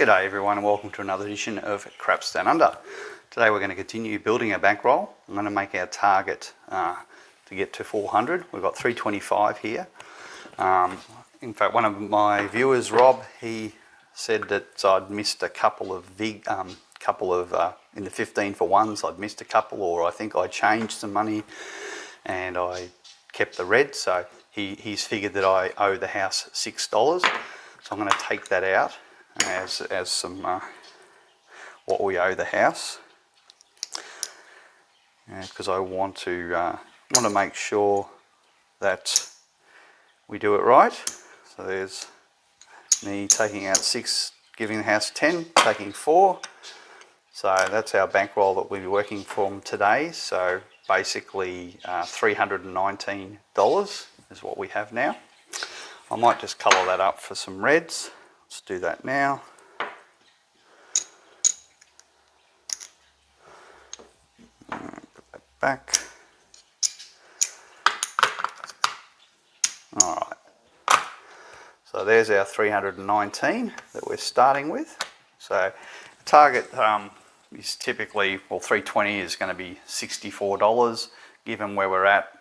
G'day everyone and welcome to another edition of Craps Down Under. Today we're going to continue building our bankroll. I'm going to make our target to get to 400. We've got 325 here. In fact, one of my viewers, Rob, he said that I'd missed a couple of in the 15 for ones, I'd missed a couple, or I think I changed some money and I kept the red. So he's figured that I owe the house $6. So I'm going to take that out as some what we owe the house, because I want to make sure that we do it right. So there's me taking out 6, giving the house 10, taking 4. So that's our bankroll that we'll be working from today. So basically $319 is what we have now. I might just colour that up for some reds. Let's do that now. Put that back. Alright. So there's our 319 that we're starting with. So the target is typically, well, 320 is going to be $64. Given where we're at,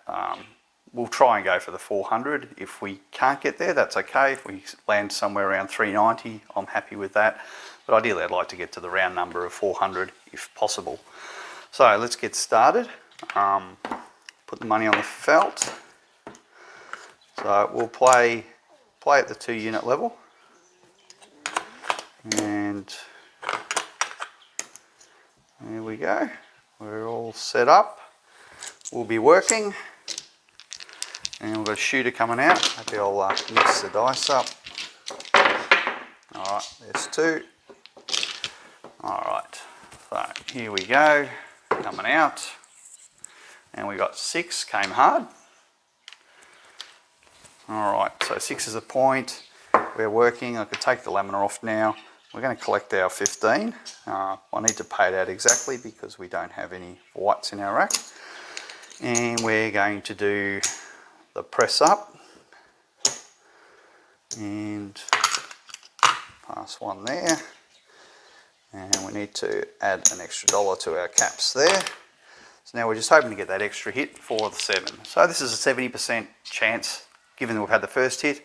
we'll try and go for the 400. If we can't get there, that's okay. If we land somewhere around 390, I'm happy with that. But ideally, I'd like to get to the round number of 400 if possible. So let's get started. Put the money on the felt. So we'll play at the 2 unit level. And there we go. We're all set up. We'll be working. And we've got a shooter coming out. Maybe I'll mix the dice up. Alright, there's 2. Alright, so here we go, coming out. And we got 6, came hard. Alright, so 6 is a point. We're working. I could take the lamina off now. We're going to collect our 15. I need to pay it out exactly because we don't have any whites in our rack. And we're going to do the press up and pass 1 there, and we need to add an extra $1 to our caps there. So now we're just hoping to get that extra hit for the 7. So this is a 70% chance, given that we've had the first hit.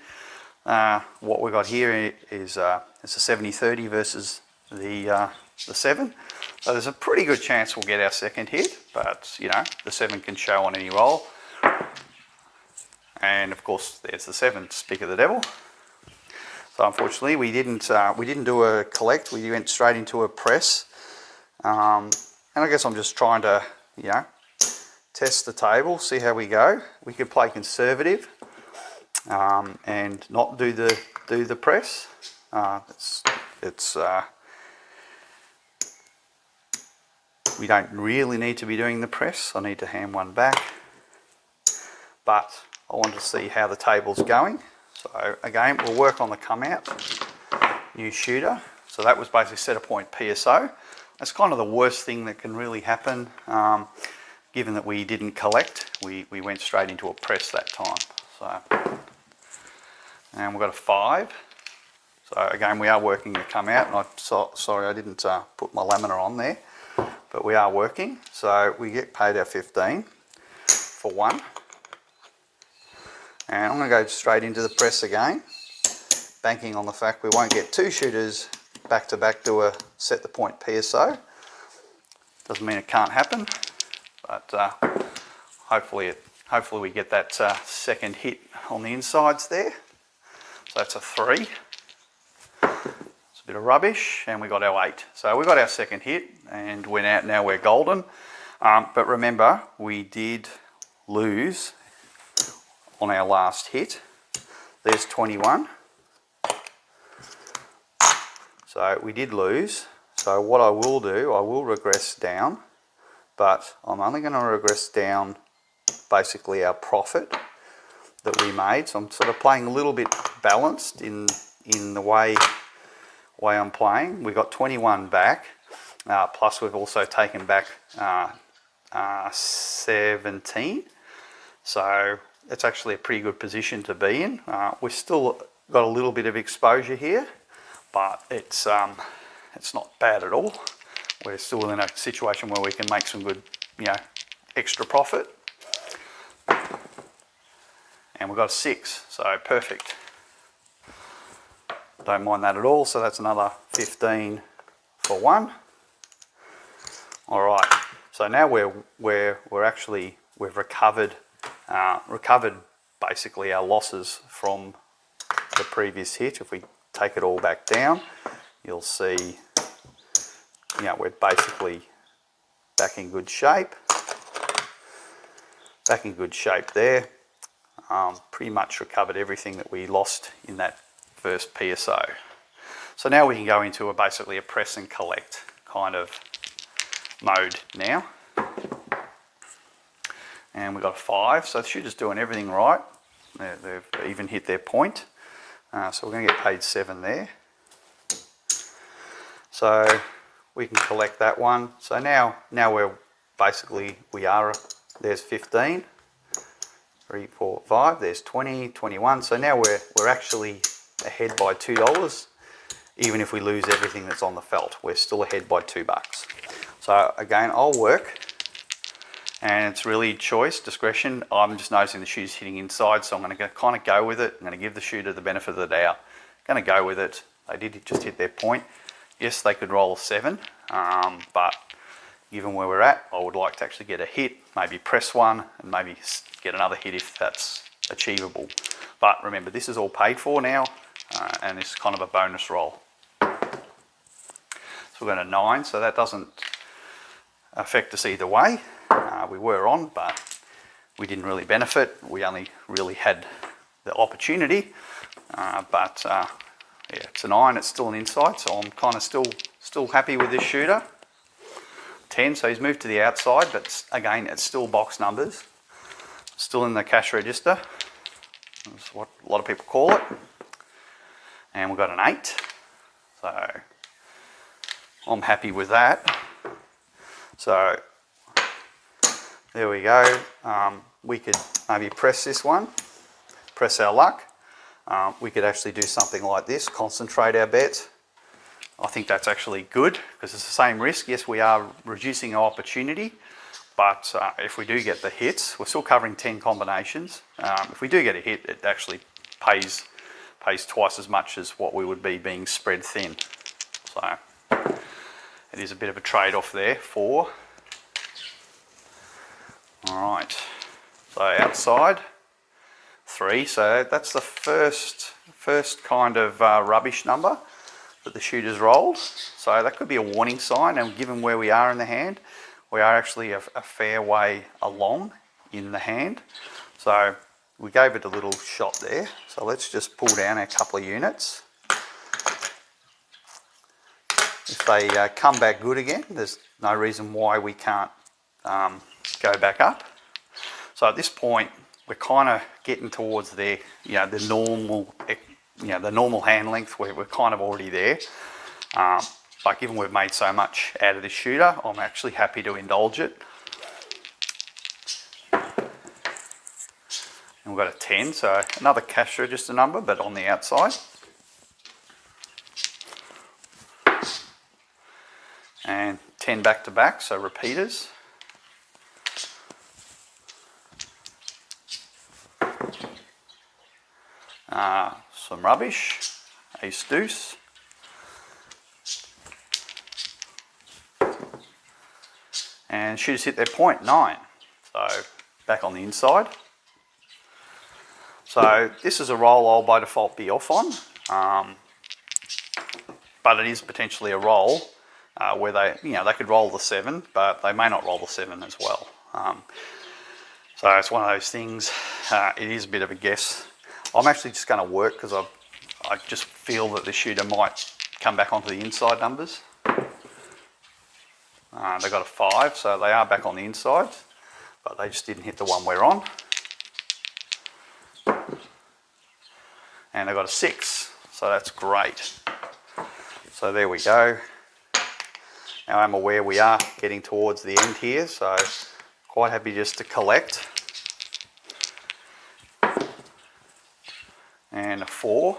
What we got here is it's a 70-30 versus the 7. So there's a pretty good chance we'll get our second hit, but you know, the 7 can show on any roll. And of course, there's the 7, speak of the devil. So unfortunately, we didn't do a collect. We went straight into a press. And I guess I'm just trying to, you know, test the table, see how we go. We could play conservative and not do the press. We don't really need to be doing the press. I need to hand 1 back, but I want to see how the table's going. So again, we'll work on the come out, new shooter. So that was basically set a point PSO. That's kind of the worst thing that can really happen, given that we didn't collect. We went straight into a press that time. So, and we've got a 5. So again, we are working the come out. And sorry, I didn't put my lamina on there, but we are working. So we get paid our 15 for 1. And I'm going to go straight into the press again, banking on the fact we won't get 2 shooters back to back to a set the point PSO. Doesn't mean it can't happen, but hopefully we get that second hit on the insides there. So that's a 3. It's a bit of rubbish, and we got our 8. So we got our second hit, and we're out now. We're golden. But remember, we did lose on our last hit. There's 21. So we did lose. So what I will do, I will regress down, but I'm only going to regress down basically our profit that we made. So I'm sort of playing a little bit balanced in the way I'm playing. We got 21 back, plus we've also taken back 17. So it's actually a pretty good position to be in. We've still got a little bit of exposure here, but it's not bad at all. We're still in a situation where we can make some good, extra profit. And we've got a 6, so perfect. Don't mind that at all. So that's another 15 for 1. All right. So now we've recovered basically our losses from the previous hit. If we take it all back down, you'll see, we're basically back in good shape. Back in good shape there. Pretty much recovered everything that we lost in that first PSO. So now we can go into basically a press and collect kind of mode now. And we've got a 5, so the shooter's doing everything right. They've even hit their point. So we're going to get paid 7 there. So we can collect that one. So now there's 15. 3, 4, 5, there's 20, 21. So now we're actually ahead by $2. Even if we lose everything that's on the felt, we're still ahead by $2. So again, I'll work, and it's really choice, discretion. I'm just noticing the shooter's hitting inside, so I'm going to kind of go with it. I'm going to give the shooter the benefit of the doubt. I'm going to go with it. They did just hit their point. Yes, they could roll a 7, but given where we're at, I would like to actually get a hit, maybe press one, and maybe get another hit if that's achievable. But remember, this is all paid for now, and this is kind of a bonus roll. So we're going to 9, so that doesn't affect us either way. We were on, but we didn't really benefit. We only really had the opportunity, yeah, it's a 9. It's still an inside, so I'm kind of still happy with this shooter. 10, so he's moved to the outside, but again, it's still box numbers. Still in the cash register. That's what a lot of people call it. And we've got an 8. So I'm happy with that. So there we go. We could maybe press this one, press our luck. We could actually do something like this, concentrate our bet. I think that's actually good because it's the same risk. Yes, we are reducing our opportunity, but if we do get the hits, we're still covering 10 combinations. If we do get a hit, it actually pays twice as much as what we would be being spread thin. So it is a bit of a trade-off there for. All right, so outside 3. So that's the first kind of rubbish number that the shooter's rolled. So that could be a warning sign, and given where we are in the hand, we are actually a fair way along in the hand. So we gave it a little shot there. So let's just pull down a couple of units. If they come back good again, there's no reason why we can't go back up. So at this point, we're kind of getting towards the normal hand length. We're kind of already there. But given we've made so much out of this shooter, I'm actually happy to indulge it. And we've got a 10, so another cash register number, but on the outside. And 10 back to back, so repeaters. Some rubbish, ace deuce. And shooters hit their point, 9. So back on the inside. So this is a roll I'll by default be off on, but it is potentially a roll where they could roll the 7, but they may not roll the 7 as well. So it's one of those things. It is a bit of a guess. I'm actually just going to work because I just feel that the shooter might come back onto the inside numbers. They got a 5, so they are back on the inside, but they just didn't hit the one we're on. And they got a 6, so that's great. So there we go. Now I'm aware we are getting towards the end here, so quite happy just to collect. And a 4.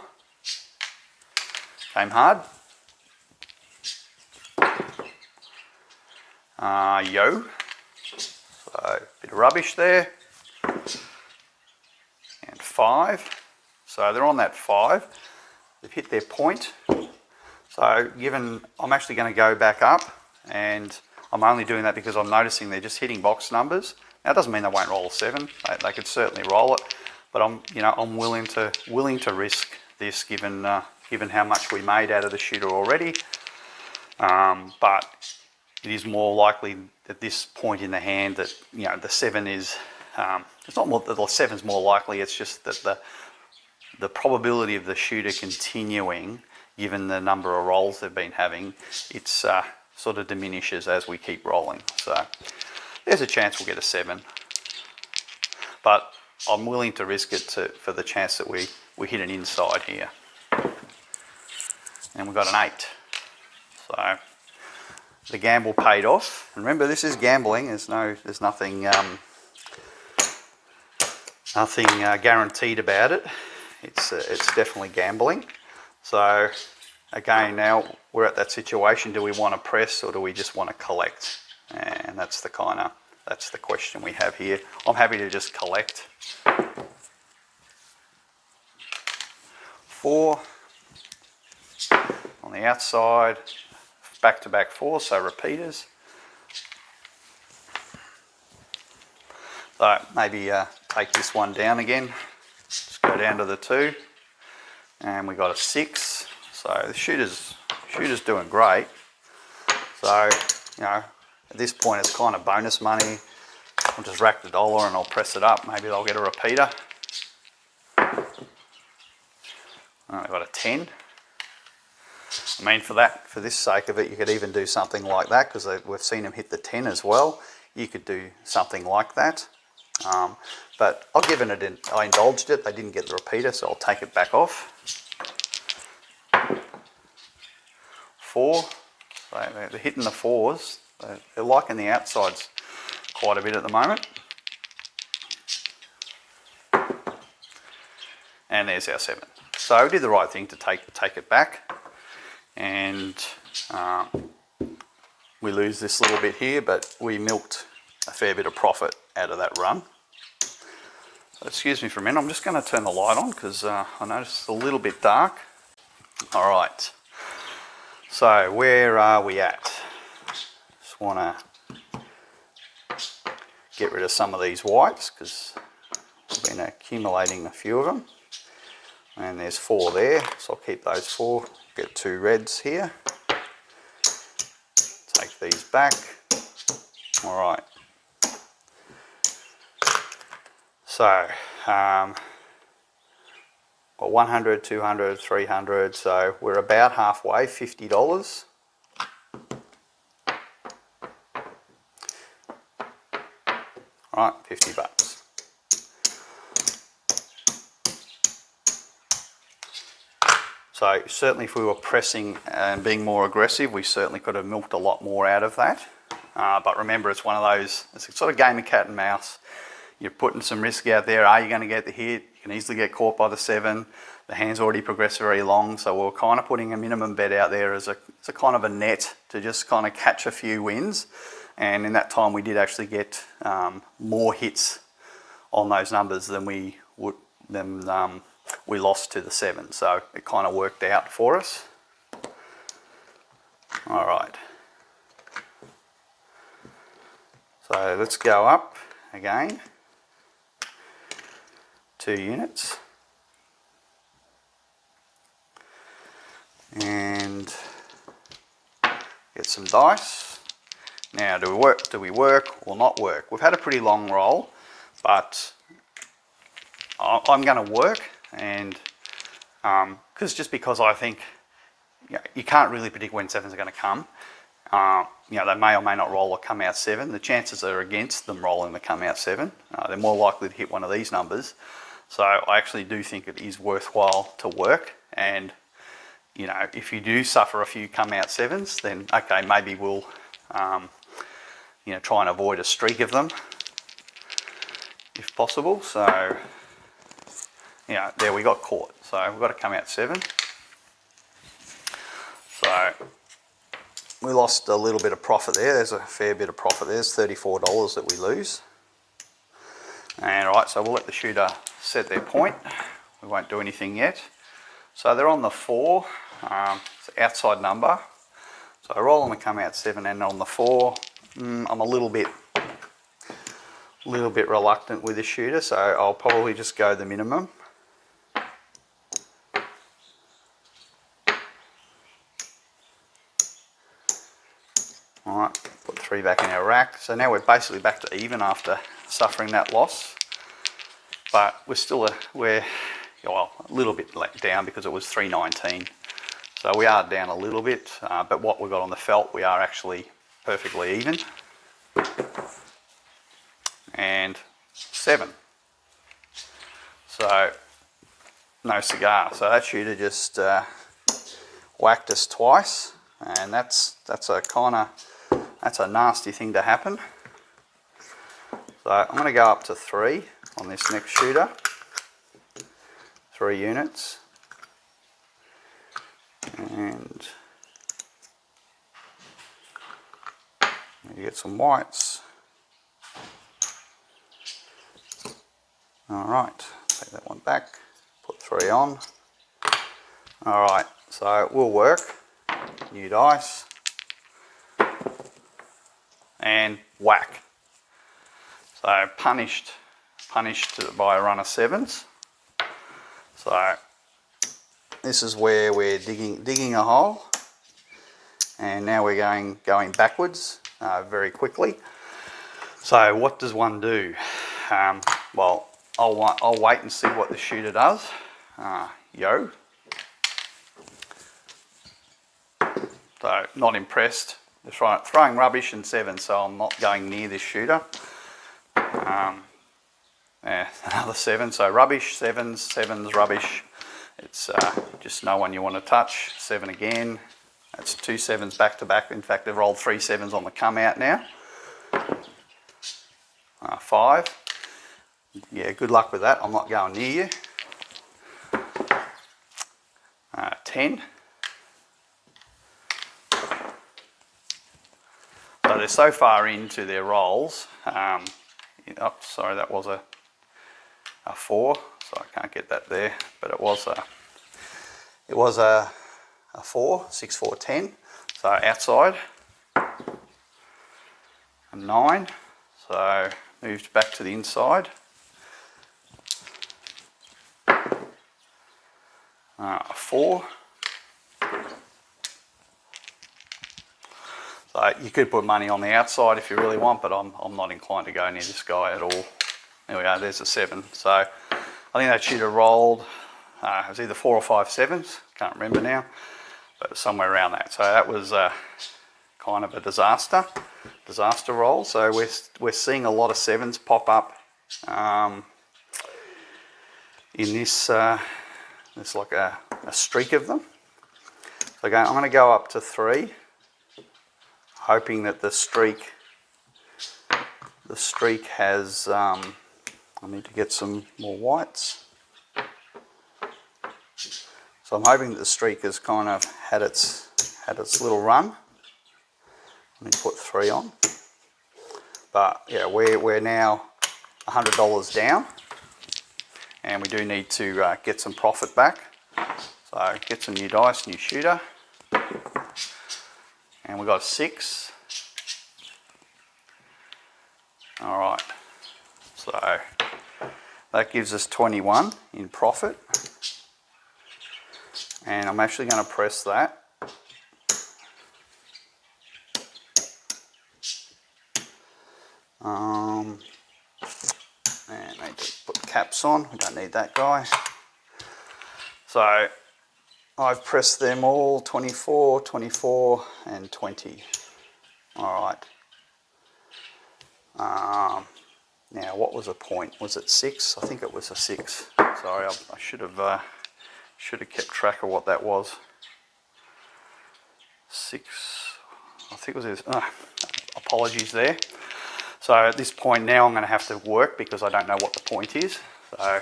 came hard. Yo. So a bit of rubbish there. And 5. So they're on that 5. They've hit their point. So given I'm actually going to go back up, and I'm only doing that because I'm noticing they're just hitting box numbers. Now it doesn't mean they won't roll a 7. They could certainly roll it, but I'm willing to risk this given given how much we made out of the shooter already. But it is more likely at this point in the hand that the 7 is. It's not more that the 7's more likely. It's just that the probability of the shooter continuing, given the number of rolls they've been having, it's sort of diminishes as we keep rolling. So there's a chance we'll get a 7, but I'm willing to risk it for the chance that we hit an inside here. And we've got an 8. So the gamble paid off. And remember, this is gambling. There's nothing guaranteed about it. It's definitely gambling. So again, now we're at that situation. Do we want to press or do we just want to collect? And that's the question we have here. I'm happy to just collect. 4 on the outside, back-to-back 4, so repeaters. So maybe take this one down again. Just go down to the 2, and we got a 6. So the shooter's doing great. So at this point it's kind of bonus money. I'll just rack the dollar and I'll press it up. Maybe they'll get a repeater. I got a 10. I mean, for this sake of it, you could even do something like that, because we've seen him hit the 10 as well. You could do something like that. But I'll give it I indulged it. They didn't get the repeater, so I'll take it back off. 4. So they're hitting the 4s. They're liking the outsides quite a bit at the moment. And there's our 7. So we did the right thing to take it back. And we lose this little bit here, but we milked a fair bit of profit out of that run. So excuse me for a minute, I'm just going to turn the light on because I noticed it's a little bit dark. All right, so where are we at? Just want to get rid of some of these whites because I've been accumulating a few of them. And there's 4 there, so I'll keep those 4. Get 2 reds here. Take these back. All right. So, got 100, 200, 300. So we're about halfway, $50. All right, $50. So certainly if we were pressing and being more aggressive, we certainly could have milked a lot more out of that. But remember, it's one of those, it's a sort of game of cat and mouse. You're putting some risk out there. Are you going to get the hit? You can easily get caught by the 7. The hand's already progressed very long, so we're kind of putting a minimum bet out there as a kind of a net to just kind of catch a few wins. And in that time, we did actually get more hits on those numbers than we lost to the 7, so it kind of worked out for us. All right, so let's go up again, 2 units, and get some dice. Now, do we work or not work? We've had a pretty long roll, but I'm going to work. And because I think you can't really predict when 7s are going to come. They may or may not roll or come out 7. The chances are against them rolling the come out 7. They're more likely to hit one of these numbers. So I actually do think it is worthwhile to work. And if you do suffer a few come out 7s, then okay, maybe we'll try and avoid a streak of them if possible. So. There we got caught. So we've got to come out 7. So we lost a little bit of profit there. There's a fair bit of profit. There's $34 that we lose. And right, so we'll let the shooter set their point. We won't do anything yet. So they're on the 4, it's an outside number. So I roll on the come out 7 and on the 4, I'm a little bit reluctant with the shooter, so I'll probably just go the minimum. Alright, put 3 back in our rack. So now we're basically back to even after suffering that loss. But we're still a little bit down because it was 319. So we are down a little bit, but what we've got on the felt, we are actually perfectly even. And 7. So no cigar. So that shooter just whacked us twice, and that's a nasty thing to happen. So I'm going to go up to 3 on this next shooter. 3 units. And you get some whites. Alright, take that one back, put 3 on. Alright, so it will work. New dice. And whack. So punished by a run of 7s. So this is where we're digging a hole, and now we're going backwards very quickly. So what does one do? Well, I'll wait and see what the shooter does. Yo. So not impressed. They're throwing rubbish and 7, so I'm not going near this shooter. Yeah, another 7. So rubbish, 7s, rubbish. It's just no one you want to touch. 7 again. That's 2 7s back to back. In fact, they've rolled 3 7s on the come out now. 5. Yeah, good luck with that. I'm not going near you. 10. So they're so far into their rolls. Sorry, that was a 4. So I can't get that there, but it was a 4, 6, 4, 10. So outside, a 9. So moved back to the inside. A 4. So you could put money on the outside if you really want, but I'm not inclined to go near this guy at all. There we go, there's a 7. So I think that shooter rolled, it was either 4 or 5 7s, can't remember now, but somewhere around that. So that was kind of a disaster roll. So we're seeing a lot of 7s pop up in this, there's like a streak of them. So again, I'm going to go up to 3, hoping that the streak has, I need to get some more whites. So I'm hoping that the streak has kind of had its little run. Let me put 3 on. But yeah, we're now $100 down, and we do need to get some profit back. So get some new dice, new shooter, and we got a 6. All right, so that gives us 21 in profit, and I'm actually going to press that. And I need to put caps on, we don't need that guy. So I've pressed them all, 24, 24 and 20. Alright. Now what was the point? Was it 6? I think it was a 6. Sorry, I should have kept track of what that was. 6, I think it was, apologies there. So at this point now I'm going to have to work because I don't know what the point is. So I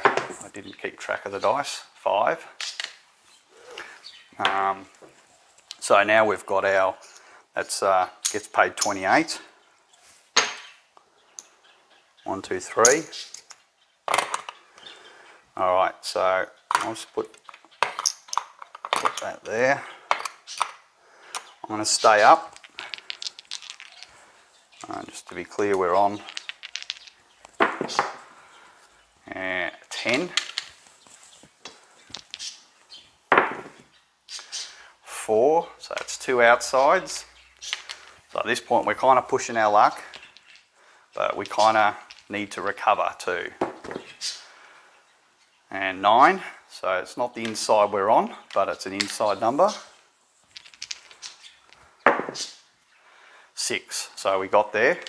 didn't keep track of the dice. 5. So now we've got our, that's gets paid 28. 1, 2, 3. All right, so I'll just put that there. I'm going to stay up. Just to be clear, we're on 10. 4, so that's 2 outsides. So at this point we're kind of pushing our luck, but we kind of need to recover too. And 9, so it's not the inside we're on, but it's an inside number. 6, so we got there.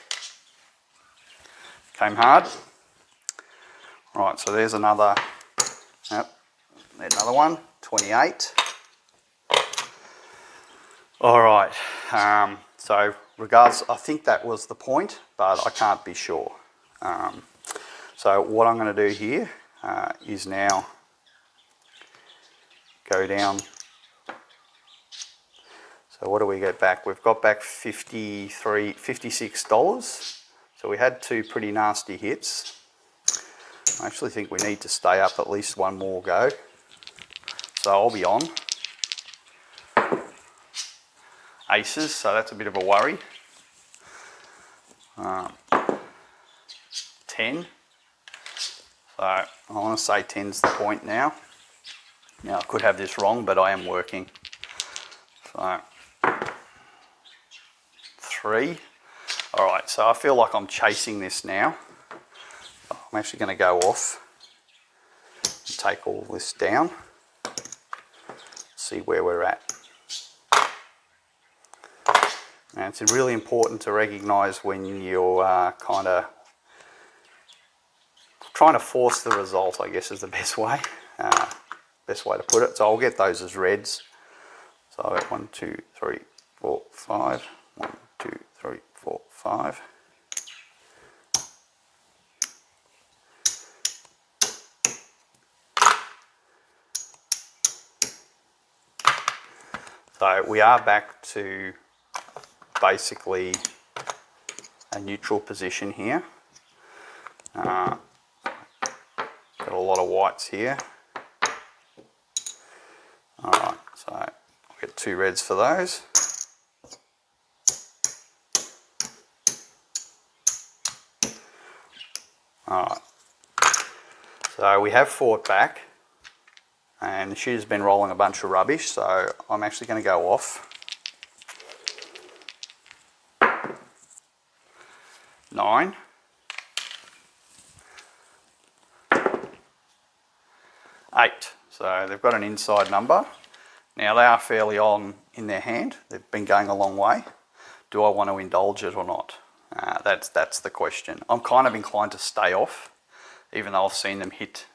Came hard. Right, so there's another, another one, 28. All right, so regards, I think that was the point, but I can't be sure. So what I'm going to do here is now go down. So what do we get back? We've got back $56. So we had 2 pretty nasty hits. I actually think we need to stay up at least one more go. So I'll be on. Aces, so that's a bit of a worry. 10. So I want to say 10's the point now. Now I could have this wrong, but I am working. So 3. All right, so I feel like I'm chasing this now. I'm actually going to go off and take all this down. See where we're at. And it's really important to recognise when you're kind of trying to force the result, I guess is the best way to put it. So I'll get those as reds. So I've got 1, 2, 3, 4, 5. 1, 2, 3, 4, 5. So we are back to basically a neutral position here. Got a lot of whites here. Alright, so I'll get 2 reds for those. Alright, so we have fought back and the shooter's been rolling a bunch of rubbish, so I'm actually going to go off. 9. 8. So they've got an inside number. Now they are fairly on in their hand. They've been going a long way. Do I want to indulge it or not? That's the question. I'm kind of inclined to stay off, even though I've seen them hit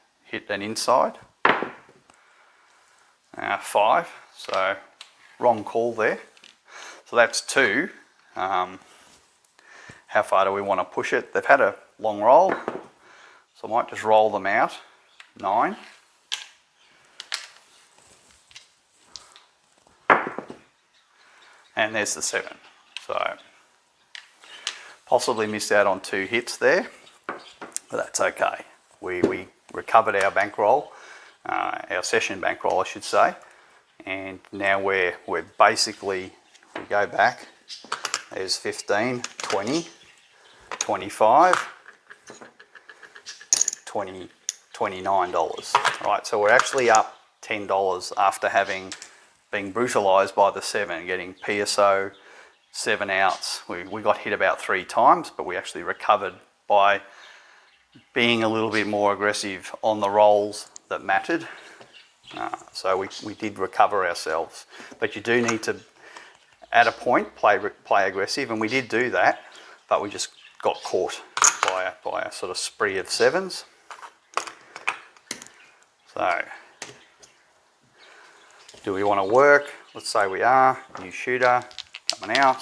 an inside. 5. So wrong call there. So that's 2. How far do we want to push it? They've had a long roll, so I might just roll them out. 9. And there's the 7. So possibly missed out on 2 hits there, but that's okay. We recovered our bankroll, our session bankroll I should say, and now we're basically, if we go back, there's 15, 20, 25, 20, $29. Right, so we're actually up $10 after having been brutalised by the 7, getting PSO, 7 outs. We got hit about 3 times, but we actually recovered by being a little bit more aggressive on the rolls that mattered. So we did recover ourselves. But you do need to, at a point, play aggressive, and we did do that, but we just got caught by a sort of spree of 7s. So, do we want to work? Let's say we are. New shooter coming out.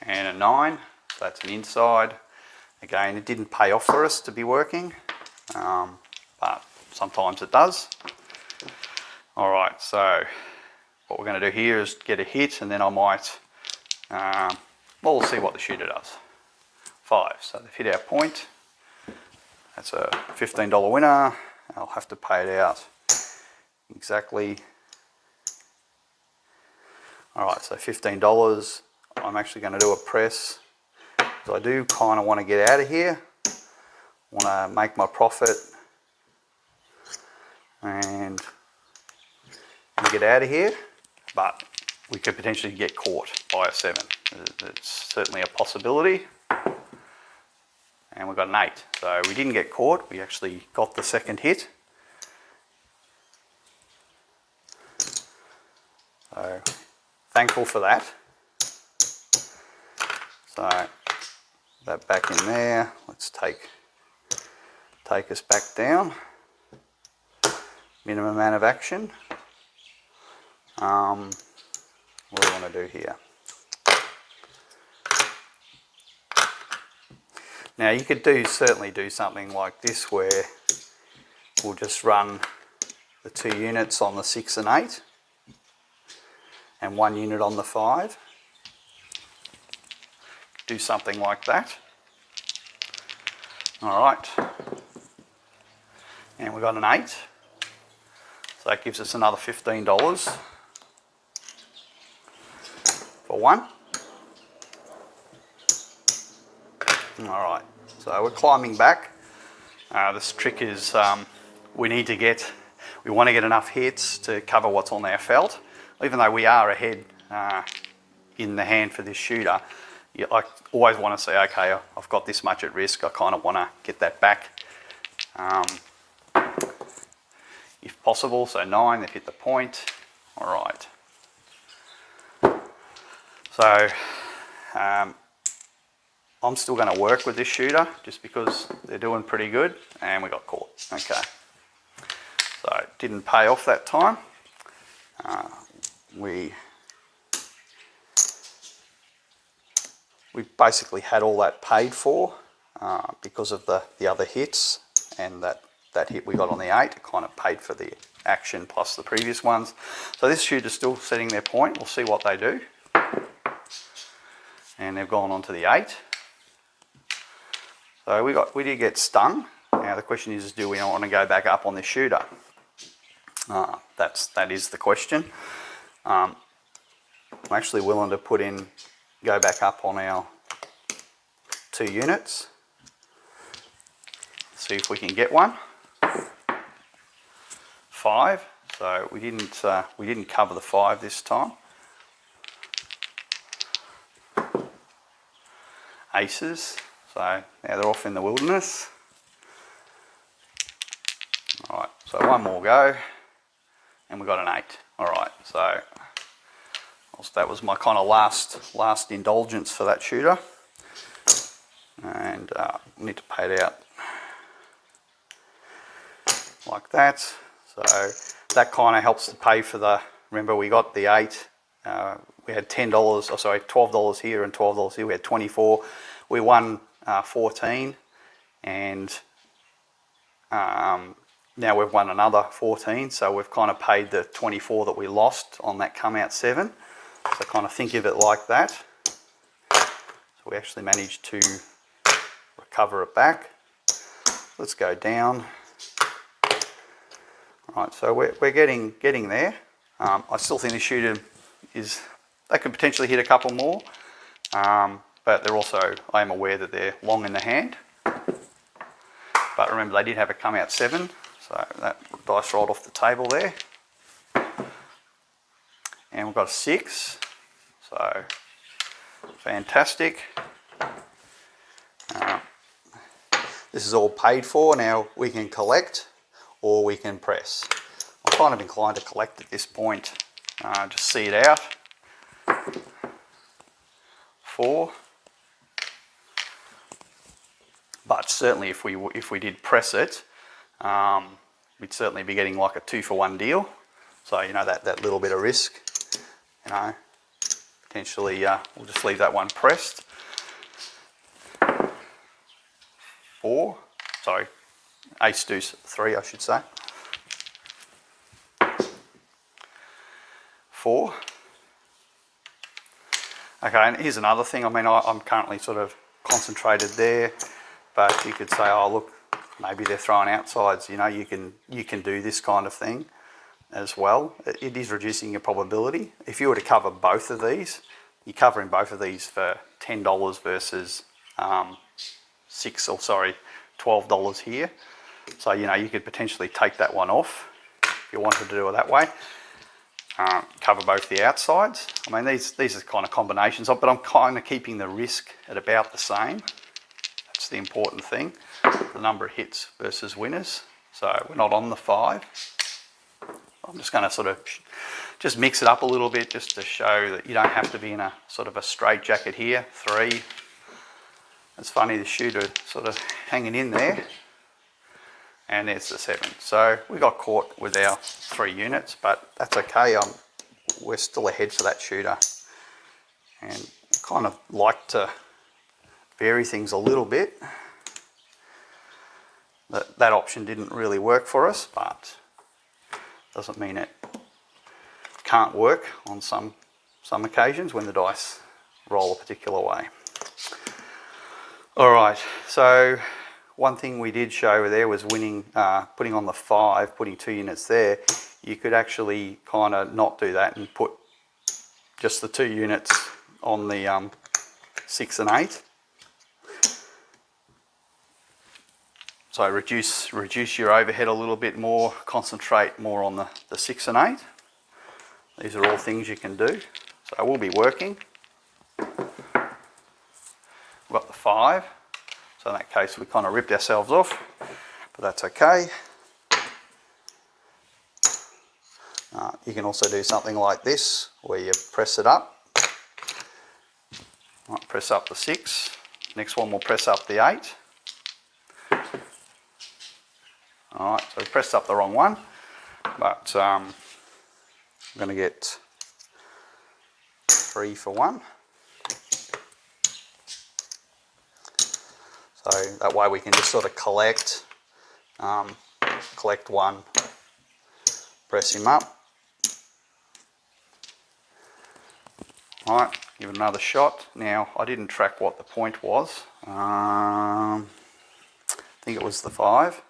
And a 9, so that's an inside. Again, it didn't pay off for us to be working, but sometimes it does. Alright, so what we're going to do here is get a hit, and then I might, well, we'll see what the shooter does. 5, so they've hit our point. That's a $15 winner. I'll have to pay it out exactly. Alright, so $15. I'm actually going to do a press. So I do kind of want to get out of here. Want to make my profit and get out of here, but we could potentially get caught by a 7. It's certainly a possibility. And we got an 8. So we didn't get caught, we actually got the second hit. So thankful for that. So that back in there, let's take us back down. Minimum amount of action. What do I want to do here? Now you could certainly do something like this where we'll just run the 2 units on the 6 and 8 and 1 unit on the 5. Do something like that. Alright. And we got an 8. So that gives us another $15 for 1. Alright, so we're climbing back. This trick is we want to get enough hits to cover what's on our felt. Even though we are ahead in the hand for this shooter, I always want to say, okay, I've got this much at risk, I kind of want to get that back. If possible, so 9, they've hit the point. Alright. So, I'm still going to work with this shooter just because they're doing pretty good, and we got caught. Okay. So, it didn't pay off that time. We basically had all that paid for because of the other hits, and that hit we got on the 8 kind of paid for the action plus the previous ones. So this shooter's still setting their point. We'll see what they do. And they've gone on to the 8. So we did get stung. Now the question is, do we want to go back up on this shooter? That is the question. I'm actually willing to go back up on our 2 units. See if we can get one. 5. So we didn't cover the 5 this time. Aces. So now they're off in the wilderness. Alright, so one more go. And we got an 8. Alright, so that was my kind of last indulgence for that shooter. And we need to pay it out like that. So that kind of helps to pay for remember we got the 8, we had $12 here and $12 here, we had 24. We won 14, and now we've won another 14, so we've kind of paid the 24 that we lost on that come out 7. So kind of think of it like that. So we actually managed to recover it back. Let's go down. Right, so we're getting there. I still think the shooter they could potentially hit a couple more, but they're also, I am aware that they're long in the hand. But remember, they did have a come out 7, so that dice rolled off the table there. And we've got a 6, so fantastic. This is all paid for. Now we can collect or we can press. I'm kind of inclined to collect at this point, just see it out. 4. But certainly if we did press it, we'd certainly be getting like a 2-for-1 deal. So you know that little bit of risk, you know, potentially we'll just leave that one pressed. 4, sorry, ace deuce 3 I should say. 4. Okay, and here's another thing. I mean, I'm currently sort of concentrated there, but you could say, oh look, maybe they're throwing outsides. You know, you can do this kind of thing as well. It is reducing your probability. If you were to cover both of these, you're covering both of these for $10 versus $12 here. So you know, you could potentially take that one off if you wanted to do it that way. Cover both the outsides. I mean, these are kind of combinations of, but I'm kind of keeping the risk at about the same. That's the important thing, the number of hits versus winners. So we're not on the 5. I'm just going to sort of just mix it up a little bit, just to show that you don't have to be in a sort of a straight jacket here. 3. It's funny, the shooter sort of hanging in there. And there's the 7. So we got caught with our 3 units, but that's okay. We're still ahead for that shooter. And I kind of like to vary things a little bit. That option didn't really work for us, but doesn't mean it can't work on some occasions when the dice roll a particular way. All right, so one thing we did show there was winning, putting on the 5, putting 2 units there. You could actually kind of not do that and put just the 2 units on the 6 and 8. So reduce your overhead a little bit more, concentrate more on the 6 and 8. These are all things you can do. So we'll be working. We've got the 5. So in that case, we kind of ripped ourselves off, but that's okay. You can also do something like this, where you press it up. Might press up the 6. Next one we'll press up the 8. Alright, so we pressed up the wrong one, but I'm going to get 3 for 1. So that way we can just sort of collect 1, press him up. Alright, give it another shot. Now, I didn't track what the point was. I think it was the 5.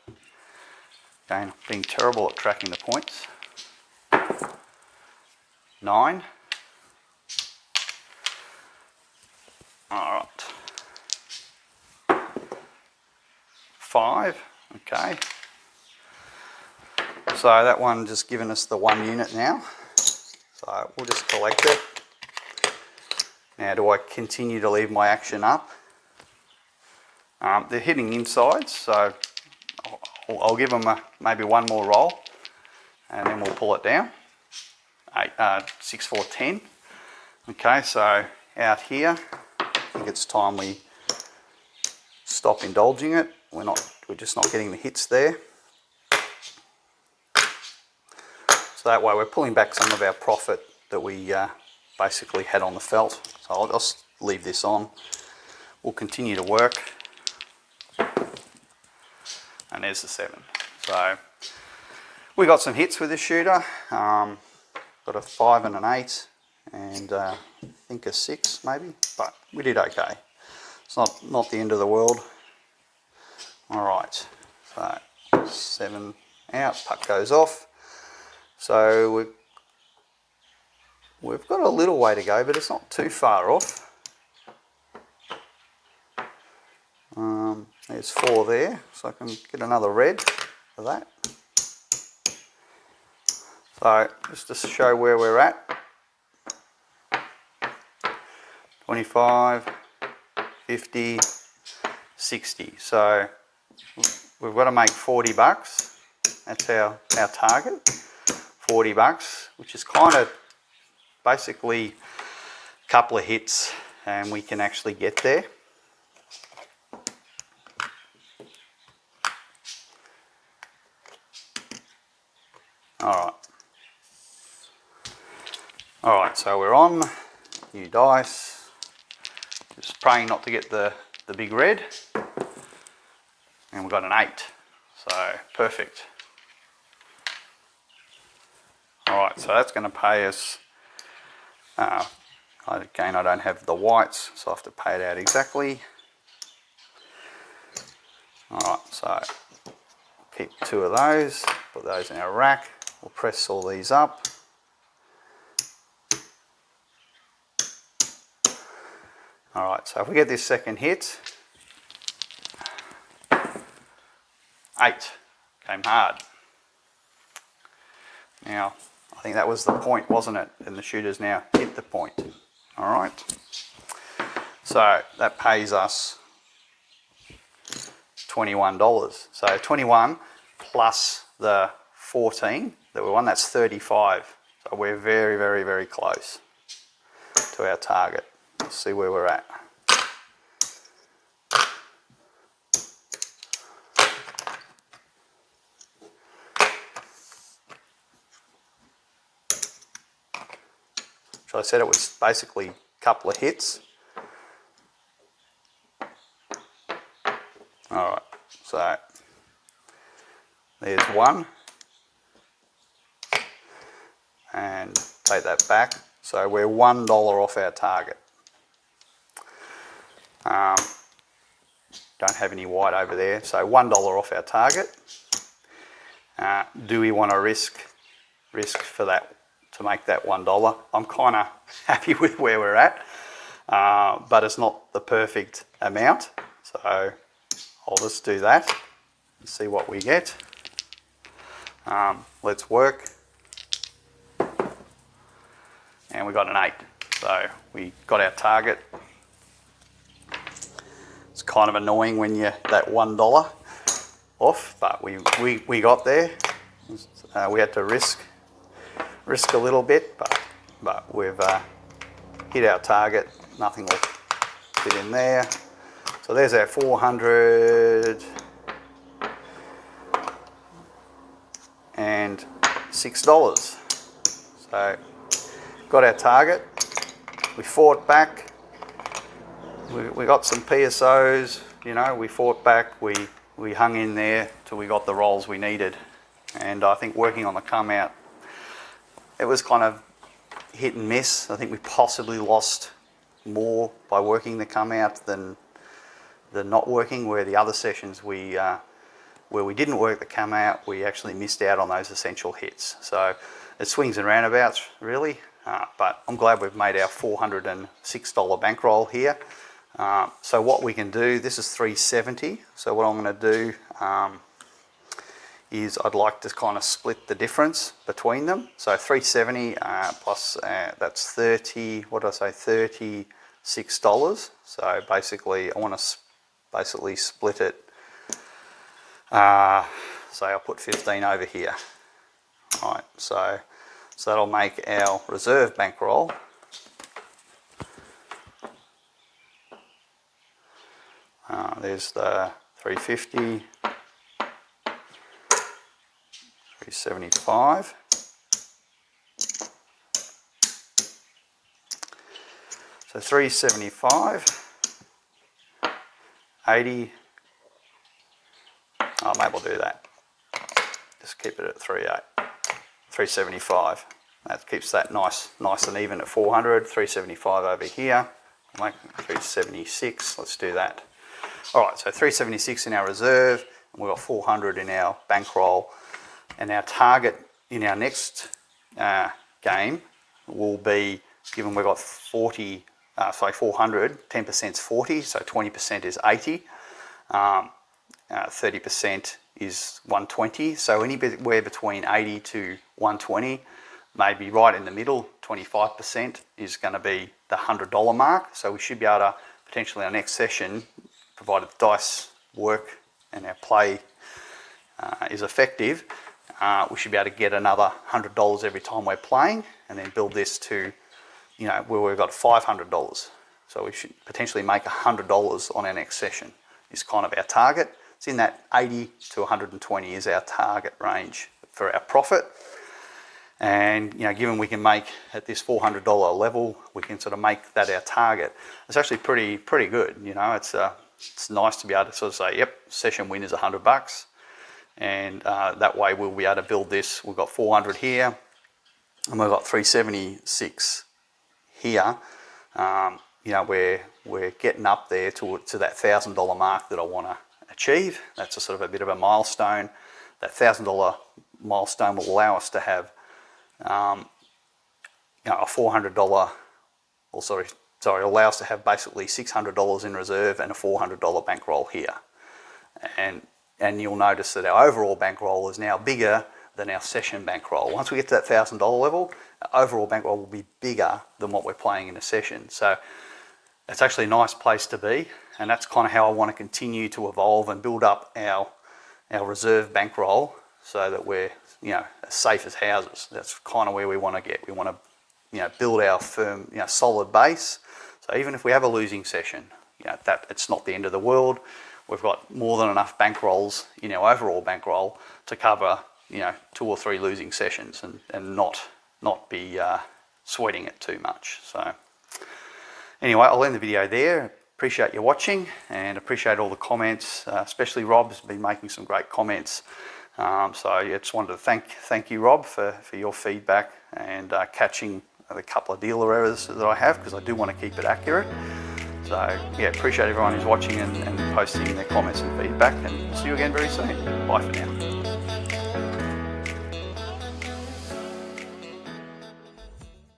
Again, being terrible at tracking the points. 9. Alright. 5, okay. So that one just given us the 1 unit now. So we'll just collect it. Now, do I continue to leave my action up? They're hitting insides, so I'll give them maybe 1 more roll, and then we'll pull it down. 6, 4, 10. Okay, so out here, I think it's time we stop indulging it. We're just not getting the hits there. So that way we're pulling back some of our profit that we basically had on the felt. So I'll just leave this on. We'll continue to work. And there's the 7. So we got some hits with this shooter. Got a 5 and an 8, and I think a 6 maybe, but we did okay. It's not the end of the world. All right, so 7 out, puck goes off. So we've got a little way to go, but it's not too far off. There's 4 there, so I can get another red for that. So just to show where we're at. 25, 50, 60. So we've got to make 40 bucks. That's our target. 40 bucks, which is kind of basically a couple of hits and we can actually get there. Alright, so we're on, new dice, just praying not to get the big red, and we've got an 8, so perfect. Alright, so that's going to pay us Again, I don't have the whites, so I have to pay it out exactly. Alright, so keep 2 of those, put those in our rack. We'll press all these up. Alright, so if we get this second hit, 8 came hard. Now, I think that was the point, wasn't it? And the shooter's now hit the point. Alright, so that pays us $21. So 21 plus the 14 that we won, that's 35. So we're very, very, very close to our target. Let's see where we're at. So I said it was basically a couple of hits. Alright, so there's one. And take that back. So we're $1 off our target. Don't have any white over there, so $1 off our target. Do we want to risk for that to make that $1? I'm kind of happy with where we're at, but it's not the perfect amount. So I'll just do that and see what we get. Let's work. And we got an 8. So we got our target. It's kind of annoying when you're that $1 off, but we got there. We had to risk a little bit, but we've hit our target. Nothing will fit in there. So there's our $406. So got our target. We fought back. We got some PSOs, you know, we fought back, we hung in there till we got the rolls we needed. And I think working on the come out, it was kind of hit and miss. I think we possibly lost more by working the come out than not working, where the other sessions where we didn't work the come out, we actually missed out on those essential hits. So it swings and roundabouts really, but I'm glad we've made our $406 bankroll here. So what we can do, this is $370. So what I'm going to do is I'd like to kind of split the difference between them. So $370 plus that's 30. What did I say? $36. So basically, I want to basically split it. Say I'll put 15 over here. All right. So that'll make our reserve bankroll. There's the 350, 375. So 375, 80. Oh, maybe I'll do that. Just keep it at 375. That keeps that nice and even at 400. 375 over here. Like 376. Let's do that. All right, so 376 in our reserve, and we've got 400 in our bankroll, and our target in our next game will be, given we've got 400, 10% is 40, so 20% is 80, 30% is 120, so anywhere between 80 to 120, maybe right in the middle, 25% is going to be the $100 mark, so we should be able to, potentially our next session, provided the dice work and our play is effective, we should be able to get another $100 every time we're playing, and then build this to, you know, where we've got $500. So we should potentially make $100 on our next session. Is kind of our target. It's in that 80 to 120 is our target range for our profit. And you know, given we can make at this $400 level, we can sort of make that our target. It's actually pretty good. You know, it's nice to be able to sort of say, yep, session win is $100, and that way we'll be able to build this. We've got 400 here, and we've got 376 here, you know, we're getting up there to that $1,000 mark that I want to achieve. That's a sort of a bit of a milestone. That $1,000 milestone will allow us to have you know, a $400, or sorry, allow us to have basically $600 in reserve and a $400 bankroll here. And you'll notice that our overall bankroll is now bigger than our session bankroll. Once we get to that $1,000 level, our overall bankroll will be bigger than what we're playing in a session. So it's actually a nice place to be, and that's kind of how I want to continue to evolve and build up our reserve bankroll, so that we're, you know, as safe as houses. That's kind of where we want to get. We want to, you know, build our firm, you know, solid base. So even if we have a losing session, you know, that it's not the end of the world. We've got more than enough bankrolls in our overall bankroll to cover, you know, 2 or 3 losing sessions and not be sweating it too much. So anyway, I'll end the video there. Appreciate you watching and appreciate all the comments, especially Rob's been making some great comments. So yeah, just wanted to thank you, Rob, for your feedback and catching the couple of dealer errors that I have, because I do want to keep it accurate. So yeah, appreciate everyone who's watching and posting their comments and feedback, and see you again very soon. Bye for now.